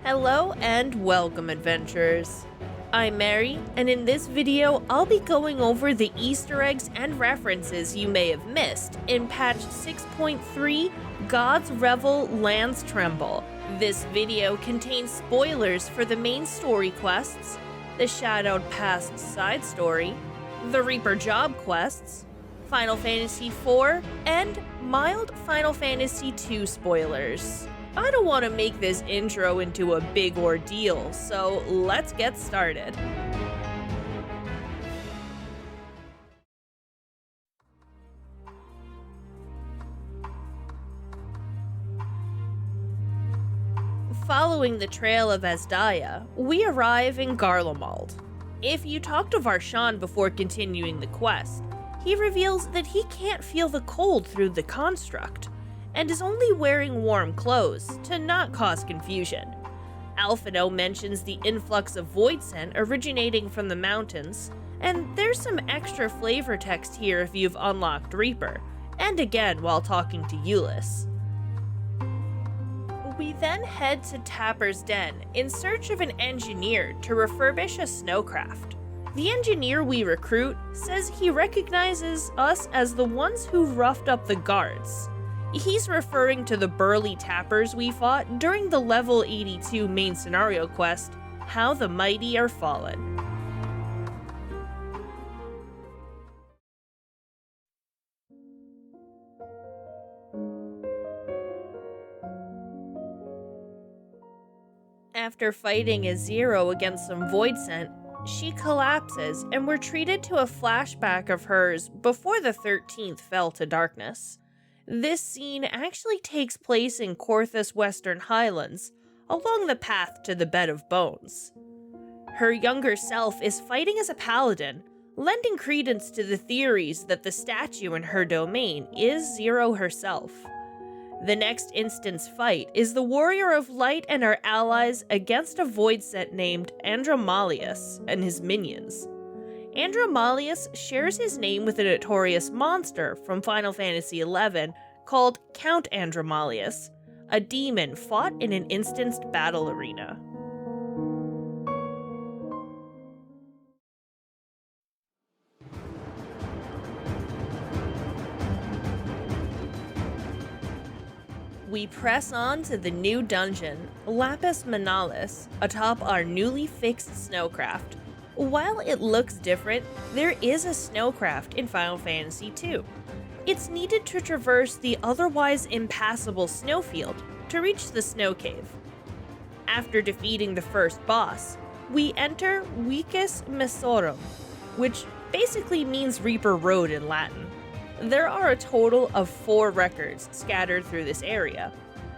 Hello and welcome, adventurers. I'm Mary, and in this video, I'll be going over the Easter eggs and references you may have missed in patch 6.3, God's Revel Lands Tremble. This video contains spoilers for the main story quests, the Shadowed Past side story, the Reaper job quests, Final Fantasy IV, and mild Final Fantasy II spoilers. I don't want to make this intro into a big ordeal, so let's get started. Following the trail of Azdaia, we arrive in Garlemald. If you talk to Varshan before continuing the quest, he reveals that he can't feel the cold through the construct, and is only wearing warm clothes to not cause confusion. Alphino mentions the influx of void scent originating from the mountains, and there's some extra flavor text here if you've unlocked Reaper, and again while talking to Euless. We then head to Tapper's Den in search of an engineer to refurbish a snowcraft. The engineer we recruit says he recognizes us as the ones who roughed up the guards. He's referring to the burly tappers we fought during the level 82 main scenario quest, How the Mighty Are Fallen. After fighting a Zero against some void scent, she collapses and we're treated to a flashback of hers before the 13th fell to darkness. This scene actually takes place in Korthus Western Highlands, along the path to the Bed of Bones. Her younger self is fighting as a paladin, lending credence to the theories that the statue in her domain is Zero herself. The next instance fight is the Warrior of Light and her allies against a void set named Andromalius and his minions. Andromalius shares his name with a notorious monster from Final Fantasy XI called Count Andromalius, a demon fought in an instanced battle arena. We press on to the new dungeon, Lapis Manalis, atop our newly fixed snowcraft. While it looks different, there is a snowcraft in Final Fantasy II. It's needed to traverse the otherwise impassable snowfield to reach the snow cave. After defeating the first boss, we enter Vicus Messorum, which basically means Reaper Road in Latin. There are a total of 4 records scattered through this area.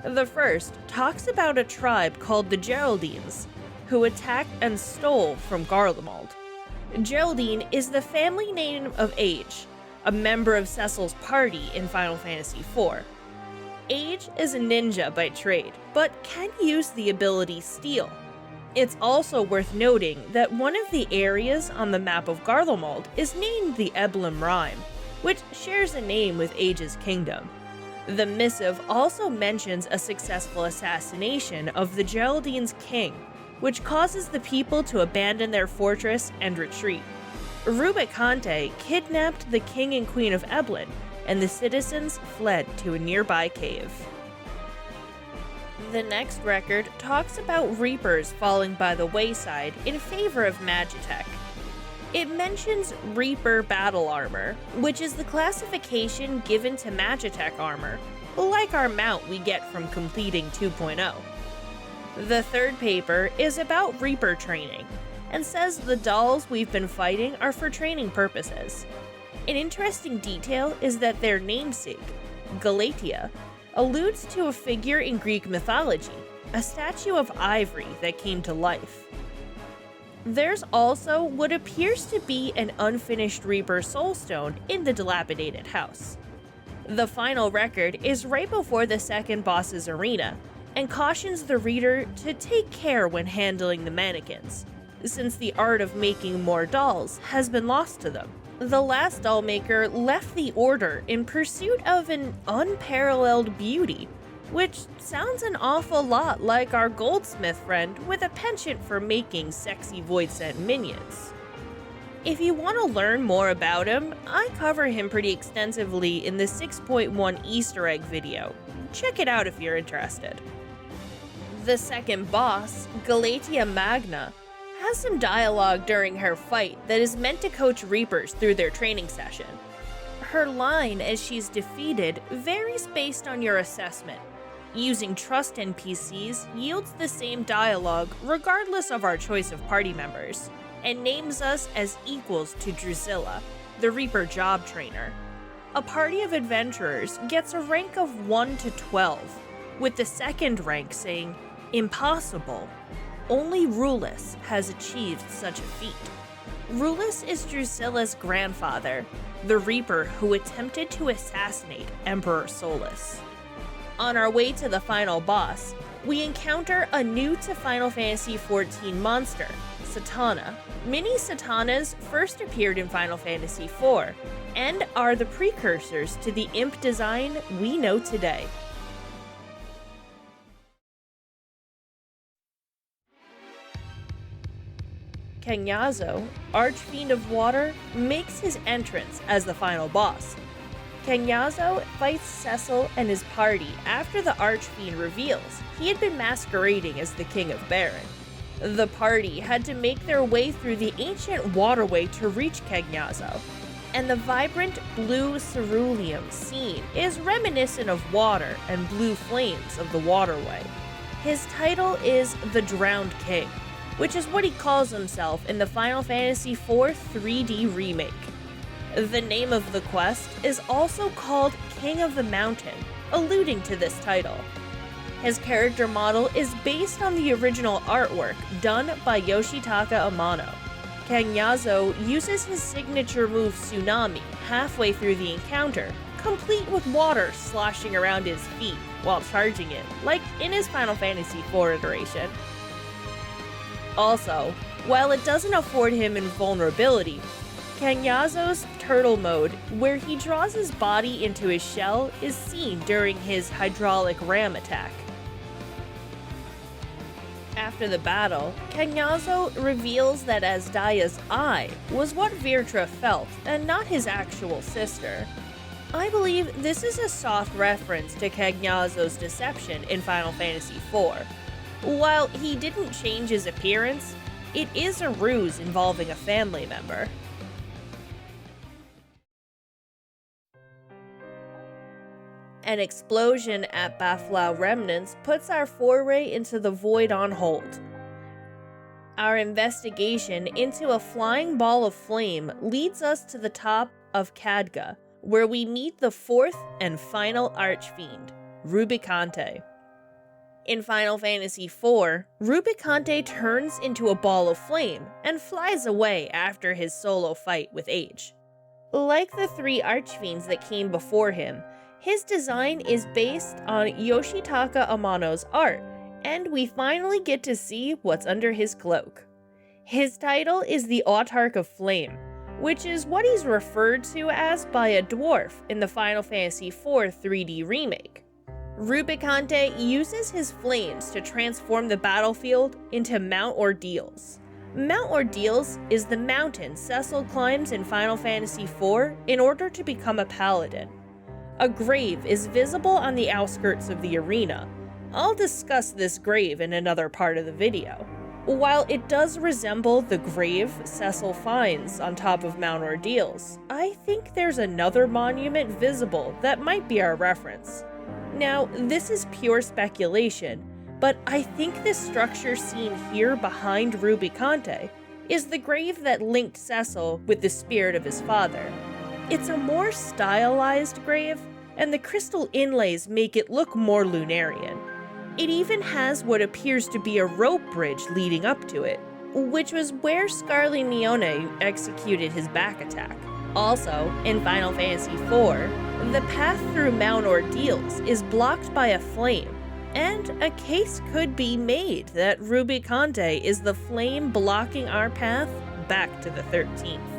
The first talks about a tribe called the Geraldines, who attacked and stole from Garlemald. Geraldine is the family name of Age, a member of Cecil's party in Final Fantasy IV. Age is a ninja by trade, but can use the ability Steal. It's also worth noting that one of the areas on the map of Garlemald is named the Eblim Rime, which shares a name with Age's kingdom. The missive also mentions a successful assassination of the Geraldine's king, which causes the people to abandon their fortress and retreat. Rubicante kidnapped the king and queen of Eblan, and the citizens fled to a nearby cave. The next record talks about Reapers falling by the wayside in favor of Magitech. It mentions Reaper battle armor, which is the classification given to Magitech armor, like our mount we get from completing 2.0. The third paper is about Reaper training, and says the dolls we've been fighting are for training purposes. An interesting detail is that their namesake, Galatea, alludes to a figure in Greek mythology, a statue of ivory that came to life. There's also what appears to be an unfinished Reaper soulstone in the dilapidated house. The final record is right before the second boss's arena, and cautions the reader to take care when handling the mannequins, since the art of making more dolls has been lost to them. The last doll maker left the Order in pursuit of an unparalleled beauty, which sounds an awful lot like our goldsmith friend with a penchant for making sexy void sent minions. If you want to learn more about him, I cover him pretty extensively in the 6.1 Easter egg video. Check it out if you're interested. The second boss, Galatia Magna, has some dialogue during her fight that is meant to coach Reapers through their training session. Her line as she's defeated varies based on your assessment. Using trust NPCs yields the same dialogue regardless of our choice of party members, and names us as equals to Drusilla, the Reaper job trainer. A party of adventurers gets a rank of 1 to 12, with the second rank saying, impossible. Only Rulus has achieved such a feat. Rulus is Drusilla's grandfather, the Reaper who attempted to assassinate Emperor Solus. On our way to the final boss, we encounter a new to Final Fantasy XIV monster, Satana. Mini Satanas first appeared in Final Fantasy IV, and are the precursors to the imp design we know today. Cagnazzo, Archfiend of Water, makes his entrance as the final boss. Cagnazzo fights Cecil and his party after the Archfiend reveals he had been masquerading as the King of Baron. The party had to make their way through the ancient waterway to reach Cagnazzo, and the vibrant blue ceruleum scene is reminiscent of water and blue flames of the waterway. His title is the Drowned King, which is what he calls himself in the Final Fantasy IV 3D remake. The name of the quest is also called King of the Mountain, alluding to this title. His character model is based on the original artwork done by Yoshitaka Amano. Cagnazzo uses his signature move Tsunami halfway through the encounter, complete with water sloshing around his feet while charging it, like in his Final Fantasy IV iteration. Also, while it doesn't afford him invulnerability, Cagnazzo's turtle mode, where he draws his body into his shell, is seen during his hydraulic ram attack. After the battle, Cagnazzo reveals that Asdaya's eye was what Virtra felt and not his actual sister. I believe this is a soft reference to Cagnazzo's deception in Final Fantasy IV. While he didn't change his appearance, it is a ruse involving a family member. An explosion at Baflau Remnants puts our foray into the Void on hold. Our investigation into a flying ball of flame leads us to the top of Khadga, where we meet the fourth and final Archfiend, Rubicante. In Final Fantasy IV, Rubicante turns into a ball of flame and flies away after his solo fight with Age. Like the three Archfiends that came before him, his design is based on Yoshitaka Amano's art, and we finally get to see what's under his cloak. His title is the Autarch of Flame, which is what he's referred to as by a dwarf in the Final Fantasy IV 3D remake. Rubicante uses his flames to transform the battlefield into Mount Ordeals. Mount Ordeals is the mountain Cecil climbs in Final Fantasy IV in order to become a paladin. A grave is visible on the outskirts of the arena. I'll discuss this grave in another part of the video. While it does resemble the grave Cecil finds on top of Mount Ordeals, I think there's another monument visible that might be our reference. Now, this is pure speculation, but I think this structure seen here behind Rubicante is the grave that linked Cecil with the spirit of his father. It's a more stylized grave, and the crystal inlays make it look more Lunarian. It even has what appears to be a rope bridge leading up to it, which was where Scarlinione executed his back attack. Also, in Final Fantasy IV, the path through Mount Ordeals is blocked by a flame, and a case could be made that Rubicante is the flame blocking our path back to the 13th.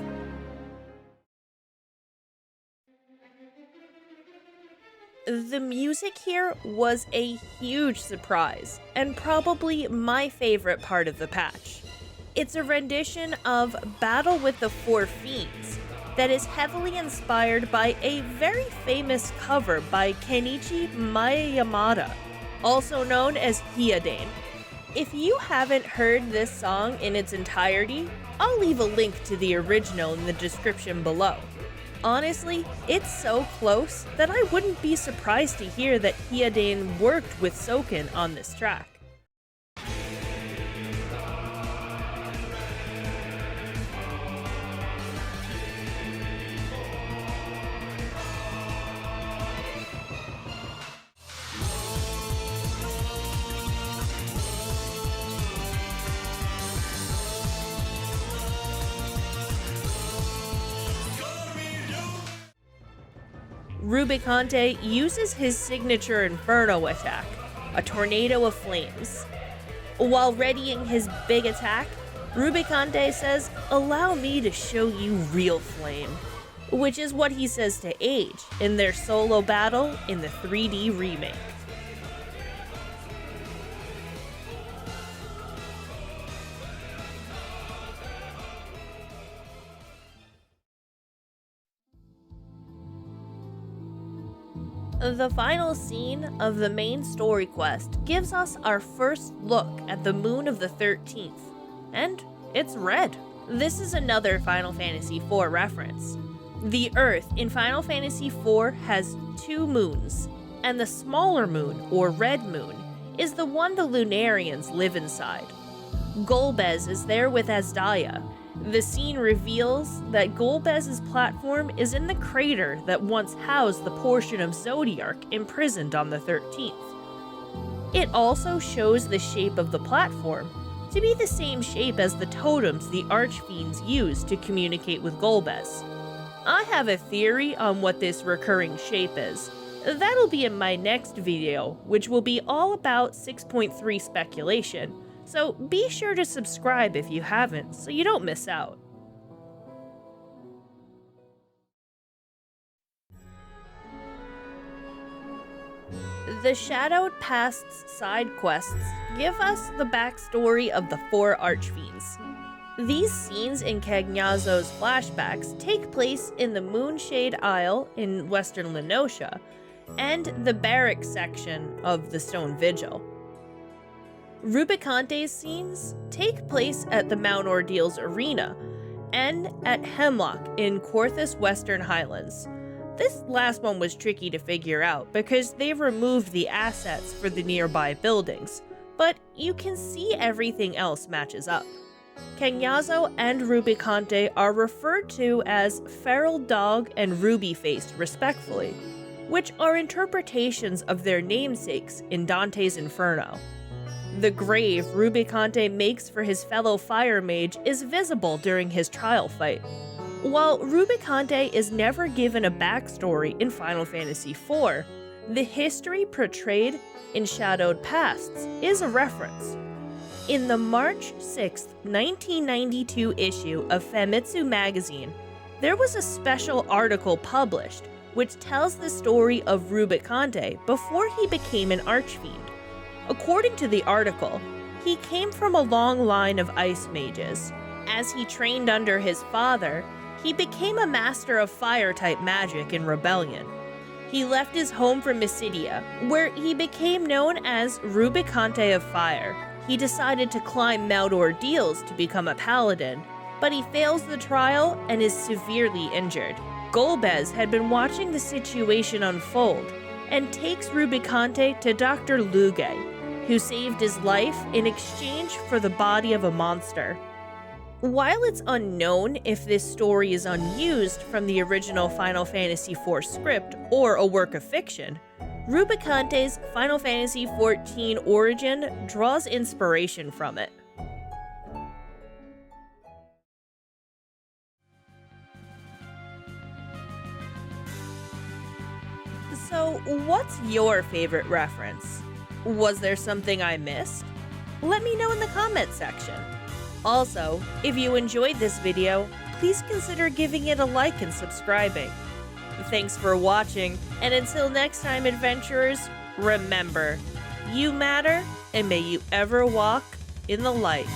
The music here was a huge surprise, and probably my favorite part of the patch. It's a rendition of Battle with the Four Fiends that is heavily inspired by a very famous cover by Kenichi Miyamada, also known as Hyodane. If you haven't heard this song in its entirety, I'll leave a link to the original in the description below. Honestly, it's so close that I wouldn't be surprised to hear that Hyodane worked with Soken on this track. Rubicante uses his signature Inferno attack, a tornado of flames. While readying his big attack, Rubicante says, "Allow me to show you real flame," which is what he says to Age in their solo battle in the 3D remake. The final scene of the main story quest gives us our first look at the moon of the 13th, and it's red. This is another Final Fantasy IV reference. The Earth in Final Fantasy IV has two moons, and the smaller moon, or red moon, is the one the Lunarians live inside. Golbez is there with Azdalia. The scene reveals that Golbez's platform is in the crater that once housed the portion of Zodiark imprisoned on the 13th. It also shows the shape of the platform to be the same shape as the totems the Archfiends use to communicate with Golbez. I have a theory on what this recurring shape is. That'll be in my next video, which will be all about 6.3 speculation. So be sure to subscribe if you haven't, so you don't miss out. The Shadowed Past's side quests give us the backstory of the four Archfiends. These scenes in Cagnazzo's flashbacks take place in the Moonshade Isle in western Lenosha, and the barracks section of the Stone Vigil. Rubicante's scenes take place at the Mount Ordeal's arena, and at Hemlock in Korthus Western Highlands. This last one was tricky to figure out because they've removed the assets for the nearby buildings, but you can see everything else matches up. Cagnazzo and Rubicante are referred to as Feral Dog and Ruby-Faced respectfully, which are interpretations of their namesakes in Dante's Inferno. The grave Rubicante makes for his fellow fire mage is visible during his trial fight. While Rubicante is never given a backstory in Final Fantasy IV, the history portrayed in Shadowed Pasts is a reference. In the March 6, 1992 issue of Famitsu magazine, there was a special article published which tells the story of Rubicante before he became an Archfiend. According to the article, he came from a long line of ice mages. As he trained under his father, he became a master of fire-type magic in Rebellion. He left his home for Mysidia, where he became known as Rubicante of Fire. He decided to climb Mount Ordeals to become a paladin, but he fails the trial and is severely injured. Golbez had been watching the situation unfold and takes Rubicante to Dr. Luge, who saved his life in exchange for the body of a monster. While it's unknown if this story is unused from the original Final Fantasy IV script or a work of fiction, Rubicante's Final Fantasy XIV origin draws inspiration from it. So, what's your favorite reference? Was there something I missed? Let me know in the comments section. Also, if you enjoyed this video, please consider giving it a like and subscribing. Thanks for watching, and until next time, adventurers, remember, you matter, and may you ever walk in the light.